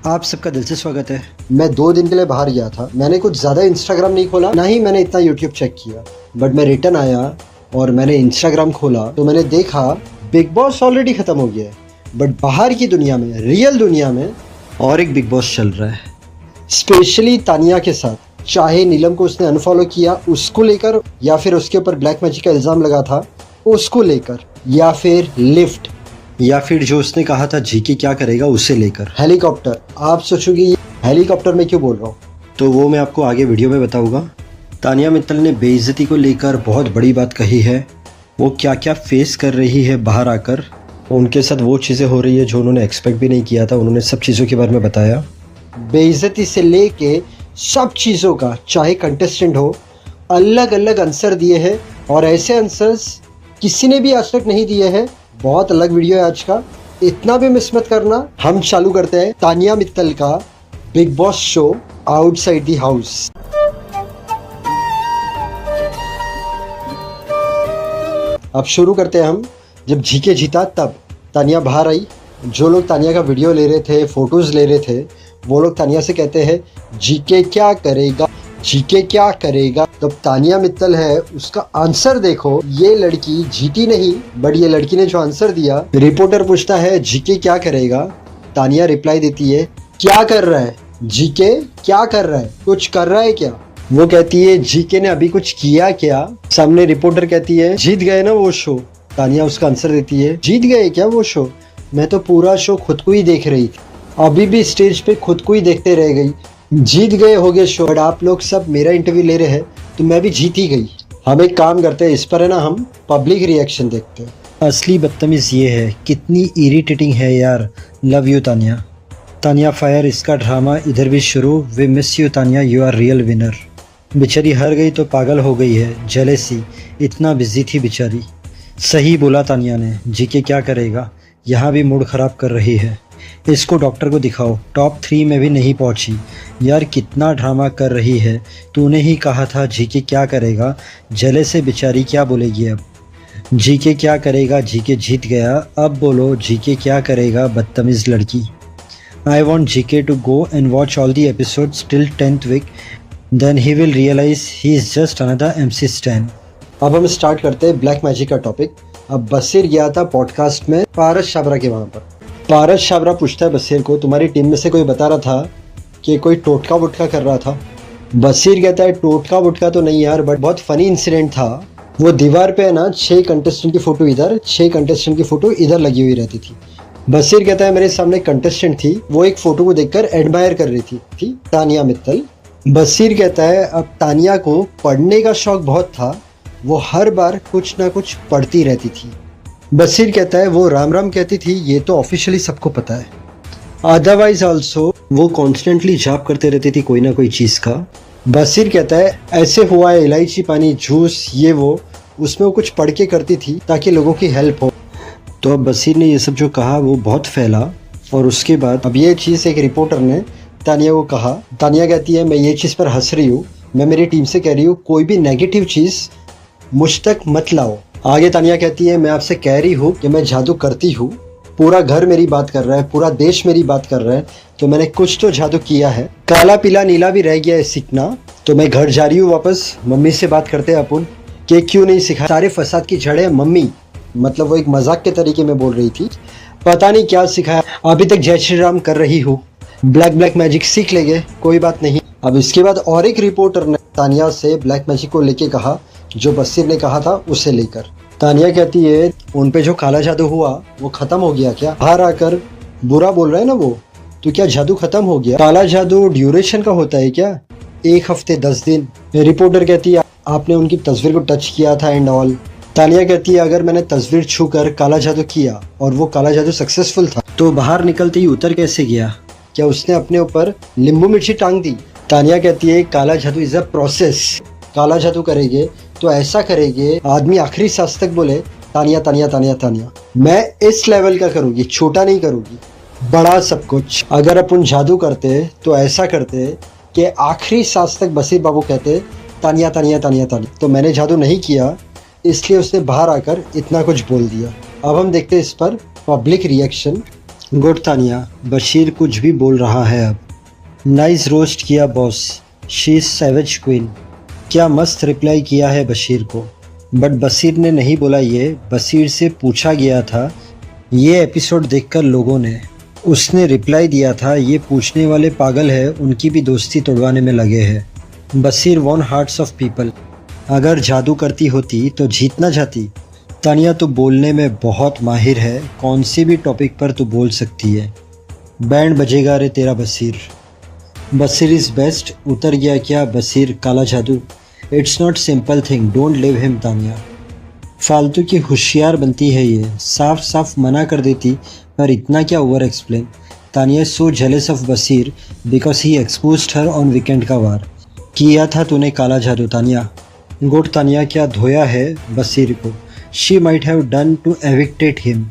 आप सबका दिल से स्वागत है। मैं 2 दिन के लिए बाहर गया था। मैंने कुछ ज़्यादा इंस्टाग्राम नहीं खोला, ना ही मैंने इतना यूट्यूब चेक किया। बट मैं रिटर्न आया और मैंने इंस्टाग्राम खोला तो मैंने देखा बिग बॉस ऑलरेडी ख़त्म हो गया है। बट बाहर की दुनिया में, रियल दुनिया में और एक बिग बॉस चल रहा है, स्पेशली तानिया के साथ। चाहे नीलम को उसने अनफॉलो किया उसको लेकर, या फिर उसके ऊपर ब्लैक मैजिक का इल्ज़ाम लगा था उसको लेकर, या फिर लिफ्ट, या फिर जो उसने कहा था जीके क्या करेगा उसे लेकर, हेलीकॉप्टर। आप सोचोगे ये हेलीकॉप्टर में क्यों बोल रहा हूँ, तो वो मैं आपको आगे वीडियो में बताऊंगा। तानिया मित्तल ने बेइज्जती को लेकर बहुत बड़ी बात कही है। वो क्या क्या फेस कर रही है बाहर आकर, उनके साथ वो चीज़ें हो रही है जो उन्होंने एक्सपेक्ट भी नहीं किया था। उन्होंने सब चीज़ों के बारे में बताया, बेइज्जती से लेके सब चीज़ों का। चाहे कंटेस्टेंट हो, अलग अलग आंसर दिए हैं और ऐसे आंसर्स किसी ने भी आज तक नहीं दिए हैं। बहुत अलग वीडियो है आज का, इतना भी मिस मत करना। हम चालू करते हैं तानिया मित्तल का big boss show outside the house. अब शुरू करते हैं हम। जब जीके जीता तब तानिया बाहर आई। जो लोग तानिया का वीडियो ले रहे थे, फोटोज ले रहे थे, वो लोग तानिया से कहते हैं जीके क्या करेगा, जीके क्या करेगा। तब तानिया मित्तल है, उसका आंसर देखो। ये लड़की जीती नहीं, बट ये लड़की ने जो आंसर दिया, रिपोर्टर पूछता है जीके क्या करेगा, तानिया रिप्लाई देती है क्या कर रहा है, जीके क्या कर रहा है, कुछ कर रहा है क्या। वो कहती है जीके ने अभी कुछ किया क्या। सामने रिपोर्टर कहती है जीत गए ना वो शो। तानिया उसका आंसर देती है जीत गए क्या वो शो, मैं तो पूरा शो खुद को ही देख रही थी, अभी भी स्टेज पे खुद को ही देखते रह गई। जीत गए होगे शो, बट आप लोग सब मेरा इंटरव्यू ले रहे हैं तो मैं भी जीत ही गई। हम एक काम करते हैं, इस पर है ना हम पब्लिक रिएक्शन देखते हैं। असली बदतमीज़ ये है, कितनी इरिटेटिंग है यार। Love you Tania. Tania fire, इसका ड्रामा इधर भी शुरू। We miss you Tania, you are real winner. बेचारी हार गई तो पागल हो गई है, जेलेसी, इतना बिजी थी बेचारी। सही बोला तानिया ने, जीके क्या करेगा, यहाँ भी मूड ख़राब कर रही है। इसको डॉक्टर को दिखाओ, टॉप 3 में भी नहीं पहुंची। यार कितना ड्रामा कर रही है, तूने ही कहा था जीके क्या करेगा। जले से बेचारी क्या बोलेगी अब। जीके क्या करेगा, जीके जीत गया, अब बोलो जीके क्या करेगा, बदतमीज़ लड़की। I want GK to go and watch all the episodes till 10th week, then he will realise he is just another MC stan. अब हम स्टार्ट करते हैं ब्लैक मैजिक का टॉपिक। अब बसीर गया था पॉडकास्ट में पारस छाबरा के वहाँ पर। पारस छाबरा पूछता है बसीर को, तुम्हारी टीम में से कोई बता रहा था कि कोई टोटका वुटका कर रहा था। बसीर कहता है टोटका वुटका तो नहीं यार, बट बहुत फनी इंसिडेंट था। वो दीवार पे है ना 6 कंटेस्टेंट की फ़ोटो इधर, 6 कंटेस्टेंट की फ़ोटो इधर लगी हुई रहती थी। बसीर कहता है मेरे सामने कंटेस्टेंट थी, वो एक फ़ोटो को देखकर एडमायर कर रही थी तानिया मित्तल। बसीर कहता है अब तानिया को पढ़ने का शौक बहुत था, वो हर बार कुछ ना कुछ पढ़ती रहती थी। बसीर कहता है वो राम राम कहती थी, ये तो ऑफिशियली सबको पता है। अदरवाइज ऑल्सो वो कॉन्स्टेंटली जाप करते रहती थी कोई ना कोई चीज़ का। बसीर कहता है ऐसे हुआ है, इलायची पानी, जूस, ये वो, उसमें वो कुछ पढ़ के करती थी ताकि लोगों की हेल्प हो। तो अब बसीर ने ये सब जो कहा वो बहुत फैला, और उसके बाद अब ये चीज़ एक रिपोर्टर ने तानिया को कहा। तानिया कहती है मैं ये चीज़ पर हंस रही हूँ, मैं मेरी टीम से कह रही हूँ कोई भी नेगेटिव चीज़ मुझ तक मत लाओ। आगे तानिया कहती है मैं आपसे कह रही हूँ कि मैं जादू करती हूँ, पूरा घर मेरी बात कर रहा है, पूरा देश मेरी बात कर रहा है, तो मैंने कुछ तो जादू किया है। काला पीला नीला भी रह गया है सीखना, तो मैं घर जा रही हूँ वापस। मम्मी से बात करते हैं अपन कि क्यों नहीं सिखा, सारे फसाद की जड़ है मम्मी। मतलब वो एक मजाक के तरीके में बोल रही थी, पता नहीं क्या सिखाया, अभी तक जय श्री राम कर रही हूँ, ब्लैक मैजिक सीख लेंगे, कोई बात नहीं। अब इसके बाद और एक रिपोर्टर ने तानिया से ब्लैक मैजिक को लेके कहा, जो बसीर ने कहा था उसे लेकर। तानिया कहती है उन पे जो काला जादू हुआ वो खत्म हो गया क्या। बाहर आकर बुरा बोल रहा है ना वो, तो क्या जादू खत्म हो गया। काला जादू ड्यूरेशन का होता है क्या, 1 हफ्ते 10 दिन। रिपोर्टर कहती है आपने उनकी तस्वीर को टच किया था एंड ऑल। तानिया कहती है अगर मैंने तस्वीर छू कर काला जादू किया और वो काला जादू सक्सेसफुल था, तो बाहर निकलते ही उतर कैसे गया, क्या उसने अपने ऊपर नींबू मिर्ची टांग दी। तानिया कहती है काला जादू इज अ प्रोसेस, काला जादू करेंगे तो ऐसा करेंगे आदमी आखिरी सांस तक बोले तानिया तानिया तानिया तानिया। मैं इस लेवल का करूँगी, छोटा नहीं करूँगी, बड़ा सब कुछ। अगर अपन जादू करते तो ऐसा करते कि आखिरी सांस तक बसीर बाबू कहते तानिया तानिया तानिया तानिया। तो मैंने जादू नहीं किया, इसलिए उसने बाहर आकर इतना कुछ बोल दिया। अब हम देखते हैं इस पर public reaction. Good Tania, Bashir कुछ भी बोल रहा है अब। नाइस रोस्ट किया boss, she is savage queen. क्या मस्त रिप्लाई किया है बशीर को। बट बशीर ने नहीं बोला ये, बशीर से पूछा गया था ये एपिसोड देखकर लोगों ने। उसने रिप्लाई दिया था ये पूछने वाले पागल है, उनकी भी दोस्ती तोड़वाने में लगे हैं। Bashir won hearts of people. अगर जादू करती होती तो जीत ना जाती। तानिया तो बोलने में बहुत माहिर है, कौन से भी टॉपिक पर तो बोल सकती है। बैंड बजेगा रे तेरा बशीर। Bashir is best. उतर गया क्या बशीर काला जादू। It's not simple thing, don't live him Tania. फालतू की होशियार बनती है ये, साफ साफ मना कर देती, पर इतना क्या over explain. Tania so jealous of Bashir because he exposed her on weekend का वार। किया था तूने काला जादू तानिया। गुड तानिया, क्या धोया है बशीर को। She might have done to evict him.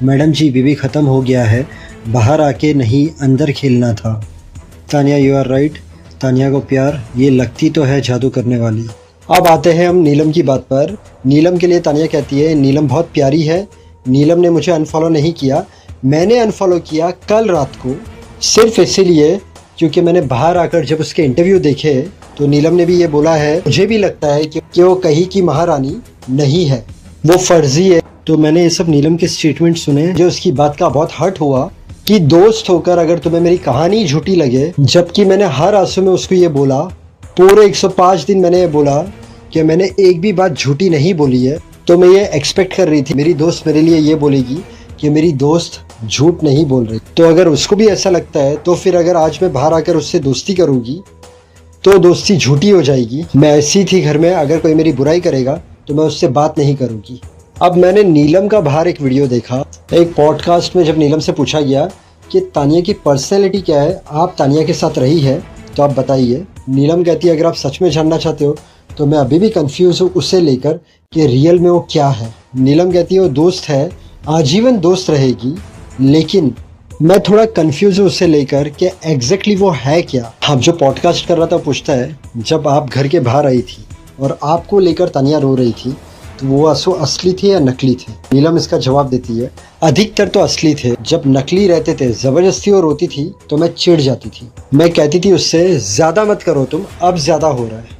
Madam जी बीवी ख़त्म हो गया है, बाहर आके नहीं अंदर खेलना था। Tania you are right. Tania को प्यार, ये लगती तो है जादू करने वाली। अब आते हैं हम नीलम की बात पर। नीलम के लिए तानिया कहती है नीलम बहुत प्यारी है। नीलम ने मुझे अनफॉलो नहीं किया, मैंने अनफॉलो किया कल रात को, सिर्फ इसीलिए क्योंकि मैंने बाहर आकर जब उसके इंटरव्यू देखे तो नीलम ने भी ये बोला है मुझे भी लगता है कि वो कहीं की महारानी नहीं है, वो फर्जी है। तो मैंने ये सब नीलम के स्टेटमेंट सुने जो उसकी बात का बहुत हर्ट हुआ कि दोस्त होकर अगर तुम्हें मेरी कहानी झूठी लगे, जबकि मैंने हर आंसू में उसको ये बोला, पूरे 105 दिन मैंने ये बोला कि मैंने एक भी बात झूठी नहीं बोली है, तो मैं ये एक्सपेक्ट कर रही थी मेरी दोस्त मेरे लिए ये बोलेगी कि मेरी दोस्त झूठ नहीं बोल रही। तो अगर उसको भी ऐसा लगता है तो फिर अगर आज मैं बाहर आकर उससे दोस्ती करूँगी तो दोस्ती झूठी हो जाएगी। मैं ऐसी थी घर में, अगर कोई मेरी बुराई करेगा तो मैं उससे बात नहीं करूँगी। अब मैंने नीलम का बाहर एक वीडियो देखा, एक पॉडकास्ट में जब नीलम से पूछा गया कि तानिया की पर्सनैलिटी क्या है, आप तानिया के साथ रही है तो आप बताइए। नीलम कहती है अगर आप सच में जानना चाहते हो तो मैं अभी भी कंफ्यूज हूँ उससे लेकर कि रियल में वो क्या है। नीलम कहती है वो दोस्त है, आजीवन दोस्त रहेगी, लेकिन मैं थोड़ा कंफ्यूज हूँ उससे लेकर कि एग्जैक्टली वो है क्या। हम जो पॉडकास्ट कर रहा था पूछता है जब आप घर के बाहर आई थी और आपको लेकर तानिया रो रही थी तो वो आंसू असली थे या नकली थे। नीलम इसका जवाब देती है अधिकतर तो असली थे, जब नकली रहते थे जबरदस्ती और रोती थी तो मैं चिढ़ जाती थी। मैं कहती थी उससे ज्यादा मत करो तुम, अब ज्यादा हो रहा है,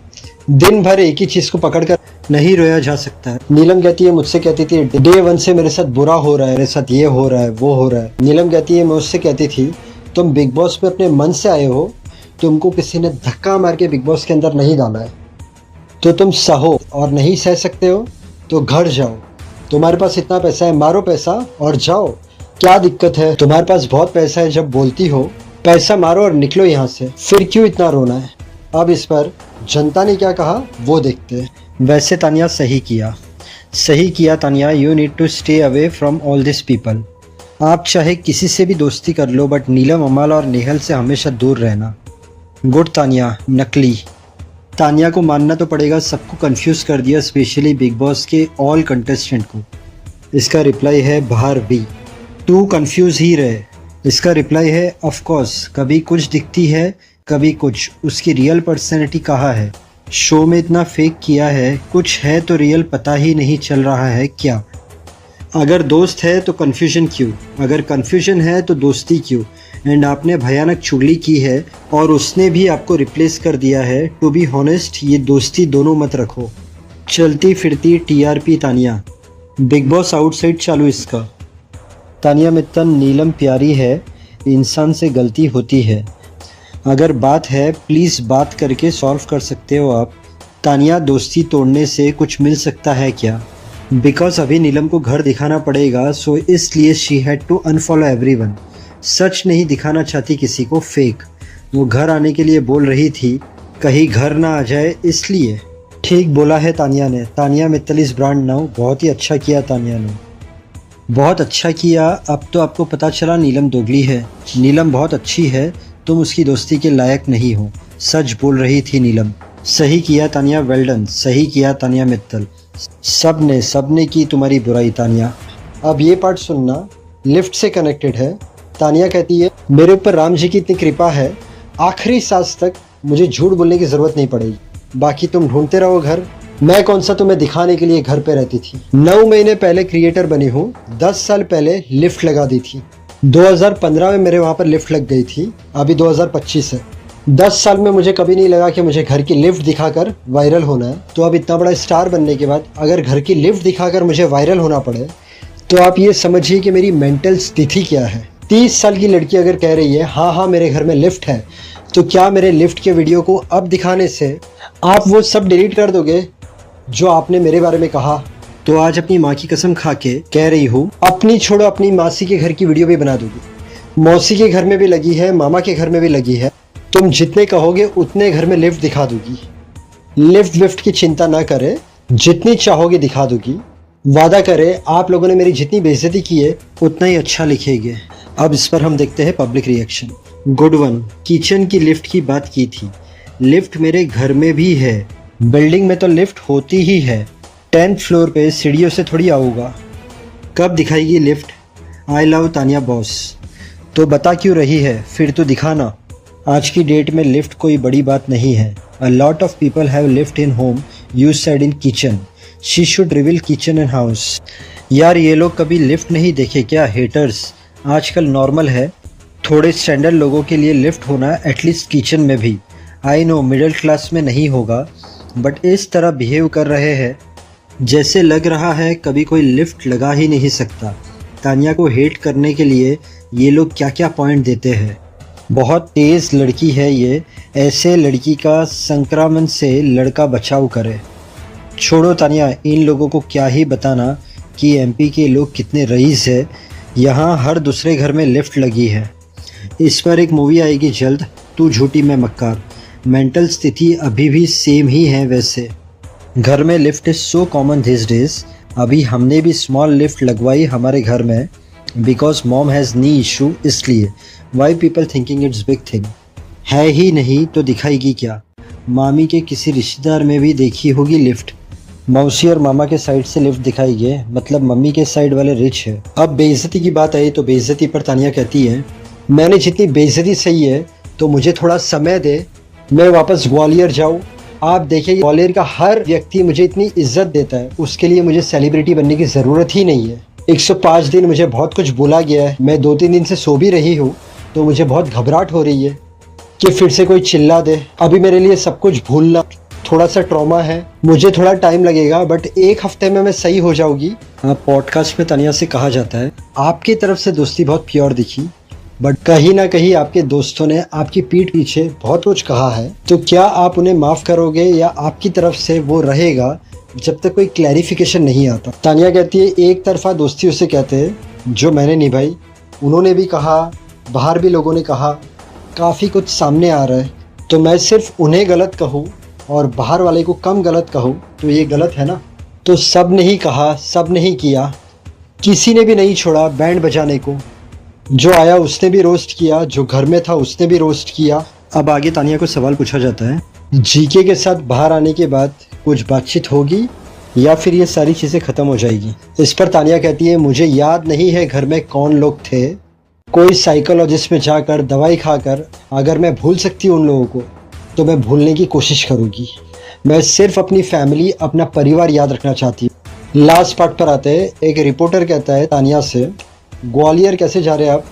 दिन भर एक ही चीज को पकड़कर नहीं रोया जा सकता है। नीलम कहती है मुझसे कहती थी डे 1 से मेरे साथ बुरा हो रहा है, मेरे साथ ये हो रहा है वो हो रहा है। नीलम कहती है मैं उससे कहती थी तुम बिग बॉस में अपने मन से आए हो, तुमको किसी ने धक्का मार के बिग बॉस के अंदर नहीं डाला है, तो तुम सहो, और नहीं सह सकते हो तो घर जाओ, तुम्हारे पास इतना पैसा है मारो पैसा और जाओ, क्या दिक्कत है, तुम्हारे पास बहुत पैसा है, जब बोलती हो पैसा मारो और निकलो यहाँ से, फिर क्यों इतना रोना है। अब इस पर जनता ने क्या कहा वो देखते हैं। वैसे तानिया सही किया Tania, you need to stay away from all this people. आप चाहे किसी से भी दोस्ती कर लो बट नीलम, अमाल और नेहल से हमेशा दूर रहना। गुड तानिया, नकली। तानिया को मानना तो पड़ेगा, सबको कंफ्यूज कर दिया, स्पेशली बिग बॉस के ऑल कंटेस्टेंट को। इसका रिप्लाई है बाहर भी तू कंफ्यूज ही रहे। इसका रिप्लाई है ऑफ कोर्स, कभी कुछ दिखती है कभी कुछ। उसकी रियल पर्सनैलिटी कहाँ है? शो में इतना फेक किया है, कुछ है तो रियल पता ही नहीं चल रहा है क्या। अगर दोस्त है तो कन्फ्यूजन क्यों, अगर कन्फ्यूजन है तो दोस्ती क्यों। एंड आपने भयानक चुगली की है और उसने भी आपको रिप्लेस कर दिया है। टू बी हॉनेस्ट, ये दोस्ती दोनों मत रखो। चलती फिरती TRP Tania, big boss outside चालू इसका। तानिया मित्तल, नीलम प्यारी है, इंसान से गलती होती है, अगर बात है प्लीज़ बात करके सॉल्व कर सकते हो आप। तानिया, दोस्ती तोड़ने से कुछ मिल सकता है क्या? बिकॉज अभी नीलम को घर दिखाना पड़ेगा, सो इसलिए she had to unfollow everyone. सच नहीं दिखाना चाहती किसी को, फेक। वो घर आने के लिए बोल रही थी, कहीं घर ना आ जाए इसलिए। ठीक बोला है तानिया ने। तानिया मित्तल इस ब्रांड नाउ, बहुत ही अच्छा किया तानिया ने, बहुत अच्छा किया। अब तो आपको पता चला नीलम दोगली है। नीलम बहुत अच्छी है, तुम उसकी दोस्ती के लायक नहीं हो, सच बोल रही थी नीलम। सही किया तानिया, वेल डन, सही किया तानिया मित्तल। सब ने की तुम्हारी बुराई तानिया। अब ये पार्ट सुनना, लिफ्ट से कनेक्टेड है। तानिया कहती है मेरे ऊपर राम जी की इतनी कृपा है, आखिरी सांस तक मुझे झूठ बोलने की ज़रूरत नहीं पड़ेगी, बाकी तुम ढूंढते रहो घर। मैं कौन सा तुम्हें दिखाने के लिए घर पे रहती थी। 9 महीने पहले क्रिएटर बनी हूँ, 10 साल पहले लिफ्ट लगा दी थी। 2015 में मेरे वहाँ पर लिफ्ट लग गई थी, अभी 2025 है। 10 साल में मुझे कभी नहीं लगा कि मुझे घर की लिफ्ट दिखाकर वायरल होना है। तो अब इतना बड़ा स्टार बनने के बाद अगर घर की लिफ्ट दिखाकर मुझे वायरल होना पड़े तो आप ये समझिए कि मेरी मेंटल स्थिति क्या है। 30 साल की लड़की अगर कह रही है हाँ हाँ मेरे घर में लिफ्ट है, तो क्या मेरे लिफ्ट के वीडियो को अब दिखाने से आप वो सब डिलीट कर दोगे जो आपने मेरे बारे में कहा? तो आज अपनी माँ की कसम खा के कह रही हूँ, अपनी छोड़ो अपनी मासी के घर की वीडियो भी बना दोगी। मौसी के घर में भी लगी है, मामा के घर में भी लगी है। तुम जितने कहोगे उतने घर में लिफ्ट दिखा दूंगी। लिफ्ट विफ्ट की चिंता ना करे, जितनी चाहोगे दिखा दूंगी। वादा करे आप लोगों ने मेरी जितनी बेइज्जती की है उतना ही अच्छा लिखेंगे। अब इस पर हम देखते हैं public reaction. Good one, kitchen की लिफ्ट की बात की थी। लिफ्ट मेरे घर में भी है, बिल्डिंग में तो लिफ्ट होती ही है। 10th फ्लोर पे सीढ़ियों से थोड़ी आऊँगा। कब दिखाएगी lift? I love Tania boss. तो बता क्यों रही है, फिर तो दिखाना। आज की डेट में लिफ्ट कोई बड़ी बात नहीं है। A lot of people have lift in home, you said in kitchen. She should reveal kitchen and house. यार ये लोग कभी लिफ्ट नहीं देखे क्या हेटर्स? आजकल नॉर्मल है थोड़े स्टैंडर्ड लोगों के लिए लिफ्ट होना, एटलीस्ट किचन में भी। आई नो मिडिल क्लास में नहीं होगा, बट इस तरह बिहेव कर रहे हैं जैसे लग रहा है कभी कोई लिफ्ट लगा ही नहीं सकता। तानिया को हेट करने के लिए ये लोग क्या क्या पॉइंट देते हैं। बहुत तेज़ लड़की है ये, ऐसे लड़की का संक्रमण से लड़का बचाव करे। छोड़ो तानिया, इन लोगों को क्या ही बताना कि एमपी के लोग कितने रईस है। यहाँ हर दूसरे घर में लिफ्ट लगी है। इस पर एक मूवी आएगी जल्द, तू झूठी मैं मक्कार। मेंटल स्थिति अभी भी सेम ही है वैसे। घर में lift is so common this days. अभी हमने भी स्मॉल लिफ्ट लगवाई हमारे घर में, because mom has knee issue, इसलिए। Why people thinking it's big thing. है ही नहीं तो दिखाएगी क्या? मामी के किसी रिश्तेदार में भी देखी होगी लिफ्ट। मौसी और मामा के साइड से लिफ्ट दिखाएगी, मतलब मम्मी के साइड वाले रिच है। अब बेइज्जती की बात आई तो बेइज्जती पर तानिया कहती है, मैंने जितनी बेइज्जती सही है तो मुझे थोड़ा समय दे, मैं वापस ग्वालियर जाऊँ। आप देखिए ग्वालियर का हर व्यक्ति मुझे इतनी इज्जत देता है, उसके लिए मुझे सेलिब्रिटी बनने की ज़रूरत ही नहीं है। 105 दिन मुझे बहुत कुछ बोला गया है, मैं 2-3 दिन से सो भी रही हूँ, तो मुझे बहुत घबराहट हो रही है कि फिर से कोई चिल्ला दे। अभी मेरे लिए सब कुछ भूलना थोड़ा सा ट्रॉमा है, मुझे थोड़ा टाइम लगेगा, बट 1 हफ्ते में मैं सही हो जाऊँगी। पॉडकास्ट में तानिया से कहा जाता है, आपकी तरफ से दोस्ती बहुत प्योर दिखी, बट कहीं ना कहीं आपके दोस्तों ने आपकी पीठ पीछे बहुत कुछ कहा है। तो क्या आप उन्हें माफ़ करोगे या आपकी तरफ से वो रहेगा जब तक कोई क्लैरिफिकेशन नहीं आता? तानिया कहती है, एक तरफा दोस्ती उसे कहते हैं जो मैंने निभाई। उन्होंने भी कहा, बाहर भी लोगों ने कहा, काफ़ी कुछ सामने आ रहा है, तो मैं सिर्फ उन्हें गलत कहूँ और बाहर वाले को कम गलत कहूँ तो ये गलत है ना? तो सब ने ही कहा, सब ने ही किया, किसी ने भी नहीं छोड़ा बैंड बजाने को। जो आया उसने भी रोस्ट किया, जो घर में था उसने भी रोस्ट किया। अब आगे तानिया को सवाल पूछा जाता है, जीके के साथ बाहर आने के बाद कुछ बातचीत होगी या फिर ये सारी चीज़ें ख़त्म हो जाएगी? इस पर तानिया कहती है, मुझे याद नहीं है घर में कौन लोग थे। कोई साइकोलॉजिस्ट में जाकर दवाई खाकर अगर मैं भूल सकती हूँ उन लोगों को तो मैं भूलने की कोशिश करूँगी। मैं सिर्फ अपनी फैमिली, अपना परिवार याद रखना चाहती हूँ। लास्ट पार्ट पर आते हैं। एक रिपोर्टर कहता है तानिया से, ग्वालियर कैसे जा रहे हैं आप?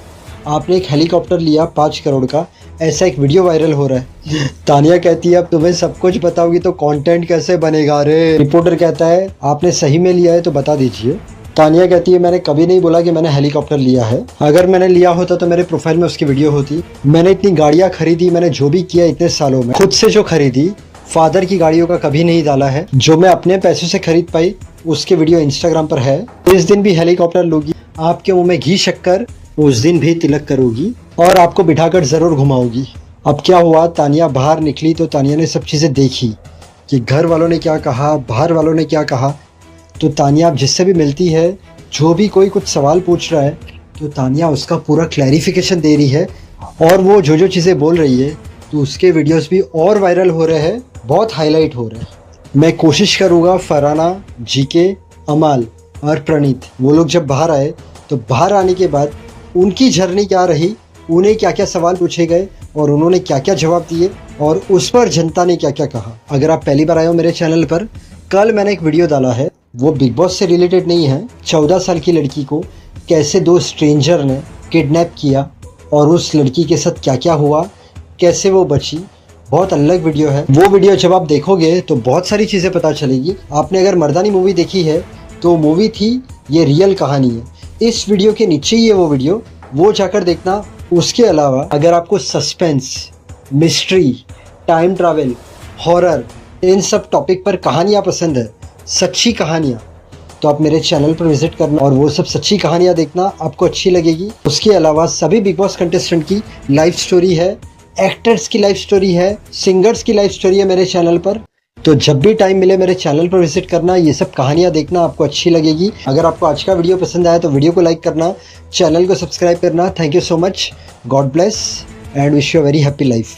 आपने एक हेलीकॉप्टर लिया 5 करोड़ का, ऐसा एक वीडियो वायरल हो रहा है। तानिया कहती है, अब तुम्हें सब कुछ बताओगी तो कंटेंट कैसे बनेगा रे? रिपोर्टर कहता है, आपने सही में लिया है तो बता दीजिए। तानिया कहती है, मैंने कभी नहीं बोला कि मैंने हेलीकॉप्टर लिया है। अगर मैंने लिया होता तो मेरे प्रोफाइल में उसकी वीडियो होती। मैंने इतनी गाड़ियाँ खरीदी, मैंने जो भी किया इतने सालों में, खुद से जो खरीदी, फादर की गाड़ियों का कभी नहीं डाला है। जो मैं अपने पैसों से खरीद पाई उसके वीडियो इंस्टाग्राम पर है। इस दिन भी हेलीकॉप्टर लूँगी, आपके मुंह में घी शक्कर उस दिन भी तिलक करूँगी और आपको बिठाकर ज़रूर घुमाऊँगी। अब क्या हुआ, तानिया बाहर निकली तो तानिया ने सब चीज़ें देखी कि घर वालों ने क्या कहा, बाहर वालों ने क्या कहा। तो तानिया अब जिससे भी मिलती है, जो भी कोई कुछ सवाल पूछ रहा है तो तानिया उसका पूरा क्लैरिफिकेशन दे रही है। और वो जो जो चीज़ें बोल रही है तो उसके वीडियोस भी और वायरल हो रहे हैं, बहुत हाईलाइट हो रहे हैं। मैं कोशिश करूँगा फरहाना, जीके, अमाल और प्रणीत वो लोग जब बाहर आए तो बाहर आने के बाद उनकी जर्नी क्या रही, उन्हें क्या क्या सवाल पूछे गए और उन्होंने क्या क्या जवाब दिए और उस पर जनता ने क्या क्या कहा। अगर आप पहली बार आए हो मेरे चैनल पर, कल मैंने एक वीडियो डाला है, वो बिग बॉस से रिलेटेड नहीं है। 14 साल की लड़की को कैसे 2 स्ट्रेंजर ने किडनैप किया और उस लड़की के साथ क्या क्या हुआ, कैसे वो बची, बहुत अलग वीडियो है। वो वीडियो जब आप देखोगे तो बहुत सारी चीज़ें पता चलेगी। आपने अगर मर्दानी मूवी देखी है तो मूवी थी, ये रियल कहानी है। इस वीडियो के नीचे ही है वो वीडियो, वो जाकर देखना। उसके अलावा अगर आपको suspense, mystery, time travel, horror, इन सब टॉपिक पर कहानियाँ पसंद है, सच्ची कहानियाँ, तो आप मेरे चैनल पर विजिट करना और वो सब सच्ची कहानियाँ देखना, आपको अच्छी लगेगी। उसके अलावा सभी बिग बॉस कंटेस्टेंट की लाइफ स्टोरी है, एक्टर्स की लाइफ स्टोरी है, सिंगर्स की लाइफ स्टोरी है मेरे चैनल पर। तो जब भी टाइम मिले मेरे चैनल पर विजिट करना, ये सब कहानियाँ देखना, आपको अच्छी लगेगी। अगर आपको आज का वीडियो पसंद आया तो वीडियो को लाइक करना, चैनल को सब्सक्राइब करना। Thank you so much, God bless and wish you a very happy life.